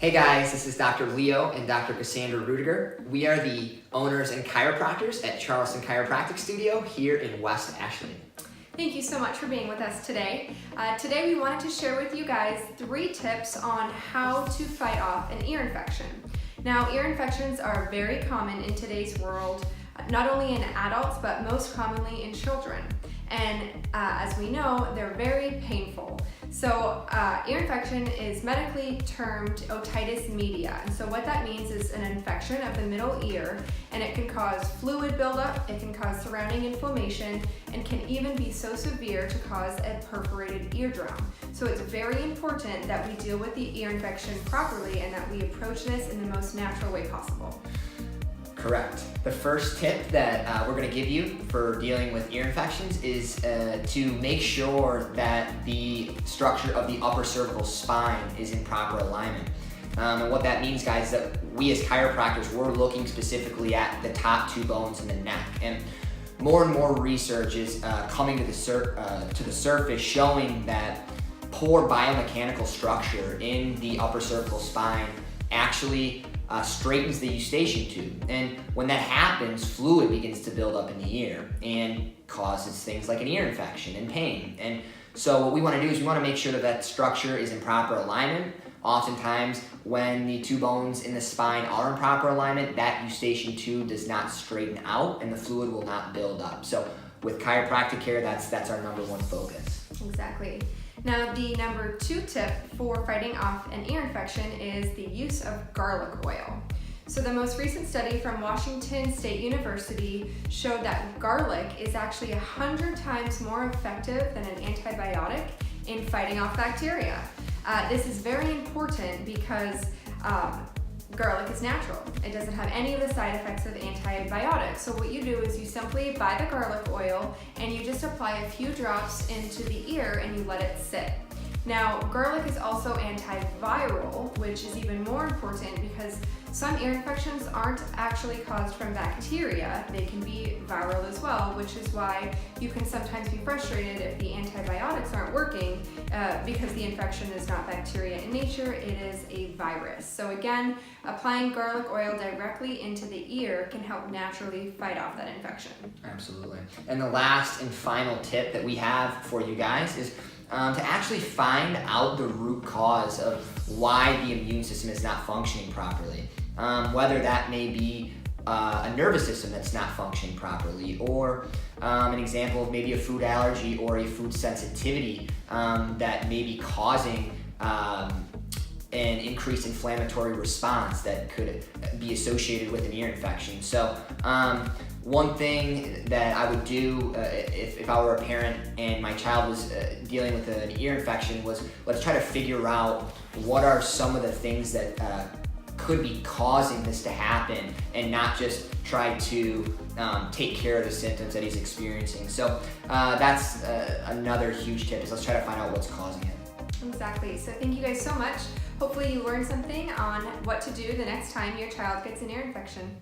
Hey guys, this is Dr. Leo and Dr. Cassandra Rudiger. We are the owners and chiropractors at Charleston Chiropractic Studio here in West Ashland. Thank you so much for being with us today. Today we wanted to share with you guys 3 tips on how to fight off an ear infection. Now, ear infections are very common in today's world, not only in adults, but most commonly in children. And as we know, they're very painful. So ear infection is medically termed otitis media. And so what that means is an infection of the middle ear, and it can cause fluid buildup, it can cause surrounding inflammation, and can even be so severe to cause a perforated eardrum. So it's very important that we deal with the ear infection properly and that we approach this in the most natural way possible. Correct. The first tip that we're going to give you for dealing with ear infections is to make sure that the structure of the upper cervical spine is in proper alignment. And what that means, guys, is that we as chiropractors, we're looking specifically at the top 2 bones in the neck. And more research is coming to the surface showing that poor biomechanical structure in the upper cervical spine actually straightens the eustachian tube. And when that happens, fluid begins to build up in the ear and causes things like an ear infection and pain. And so what we want to do is we want to make sure that that structure is in proper alignment. Oftentimes, when the 2 bones in the spine are in proper alignment, that eustachian tube does not straighten out and the fluid will not build up. So with chiropractic care, that's our number 1 focus. Exactly. Now, the number 2 tip for fighting off an ear infection is the use of garlic oil. So the most recent study from Washington State University showed that garlic is actually 100 times more effective than an antibiotic in fighting off bacteria. This is very important because garlic is natural. It doesn't have any of the side effects of antibiotics. So what you do is you simply buy the garlic oil and you just apply a few drops into the ear and you let it sit. Now, garlic is also antiviral, which is even more important because some ear infections aren't actually caused from bacteria. They can be viral as well, which is why you can sometimes be frustrated if the antibiotics aren't working because the infection is not bacteria in nature, it is a virus. So again, applying garlic oil directly into the ear can help naturally fight off that infection. Absolutely. And the last and final tip that we have for you guys is to actually find out the root cause of why the immune system is not functioning properly. Whether that may be a nervous system that's not functioning properly, or an example of maybe a food allergy or a food sensitivity that may be causing an increased inflammatory response that could be associated with an ear infection. So one thing that I would do if I were a parent and my child was dealing with an ear infection was, let's try to figure out what are some of the things that could be causing this to happen and not just try to take care of the symptoms that he's experiencing. So that's another huge tip is let's try to find out what's causing it. Exactly. So thank you guys so much. Hopefully you learned something on what to do the next time your child gets an ear infection.